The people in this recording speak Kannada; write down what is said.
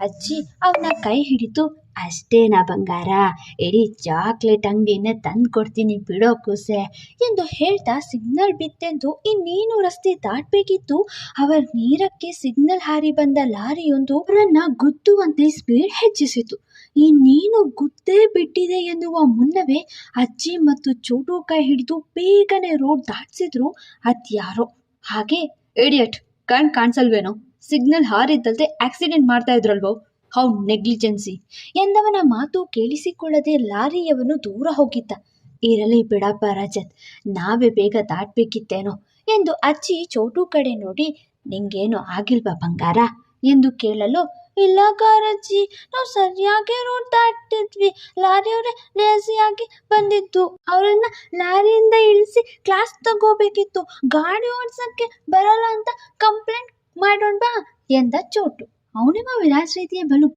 ಅಜ್ಜಿ ಅವನ ಕೈ ಹಿಡಿದು, ಅಷ್ಟೇನಾ ಬಂಗಾರ, ಇಡೀ ಚಾಕ್ಲೇಟ್ ಅಂಗಡಿನೇ ತಂದು ಕೊಡ್ತೀನಿ ಬಿಡೋ ಕೂಸೆ ಎಂದು ಹೇಳ್ತಾ ಸಿಗ್ನಲ್ ಬಿತ್ತೆಂದು ಇನ್ನೇನು ರಸ್ತೆ ದಾಟಬೇಕಿತ್ತು. ಅವರ ನೀರಕ್ಕೆ ಸಿಗ್ನಲ್ ಹಾರಿ ಬಂದ ಲಾರಿಯೊಂದು ಅವರನ್ನ ಗುದ್ದುವಂತೆ ಸ್ಪೀಡ್ ಹೆಚ್ಚಿಸಿತು. ಇನ್ನೇನು ಗುದ್ದೇ ಬಿಟ್ಟಿದೆ ಎನ್ನುವ ಮುನ್ನವೇ ಅಜ್ಜಿ ಮತ್ತು ಚೋಟು ಕೈ ಹಿಡಿದು ಬೇಗನೆ ರೋಡ್ ದಾಟಿಸಿದ್ರು. ಅದ್ಯಾರೋ ಹಾಗೆ, ಇಡಿಯಟ್, ಕಾಣಿಸಲ್ವೇನೋ, ಸಿಗ್ನಲ್ ಹಾರಿದ್ದಲ್ದೆ ಆಕ್ಸಿಡೆಂಟ್ ಮಾಡ್ತಾ ಇದ್ರಲ್ವೋ, ಹೌ ನೆಗ್ಲಿಜೆನ್ಸಿ ಎಂದವನ ಮಾತು ಕೇಳಿಸಿಕೊಳ್ಳದೆ ಲಾರಿಯವನು ದೂರ ಹೋಗಿದ್ದ. ಇರಲಿ ಬಿಡಪ್ಪ ರಜತ್, ನಾವೇ ಬೇಗ ದಾಟ್ಬೇಕಿತ್ತೇನೋ ಎಂದು ಅಜ್ಜಿ ಚೋಟು ಕಡೆ ನೋಡಿ, ನಿಂಗೇನು ಆಗಿಲ್ವಾ ಬಂಗಾರ ಎಂದು ಕೇಳಲು, ಇಲ್ಲ ಕಾರಜ್ಜಿ, ನಾವು ಸರಿಯಾಗಿ ರೋಡ್ ದಾಟಿದ್ವಿ, ಲಾರಿಯವರೇ ಲೇಸಿಯಾಗಿ ಬಂದಿದ್ದು, ಅವರನ್ನ ಲಾರಿಯಿಂದ ಇಳಿಸಿ ಕ್ಲಾಸ್ ತಗೋಬೇಕಿತ್ತು, ಗಾಡಿ ಓಡ್ಸಕ್ಕೆ ಬರಲ್ಲ ಅಂತ ಕಂಪ್ಲೇಂಟ್ ಮಾಡೋಣ ಬಾ ಎಂದ ಚೋಟು. ಅವನಿಗೂ ವಿಲಾಸ್ ರೀತಿಯ ಬಲು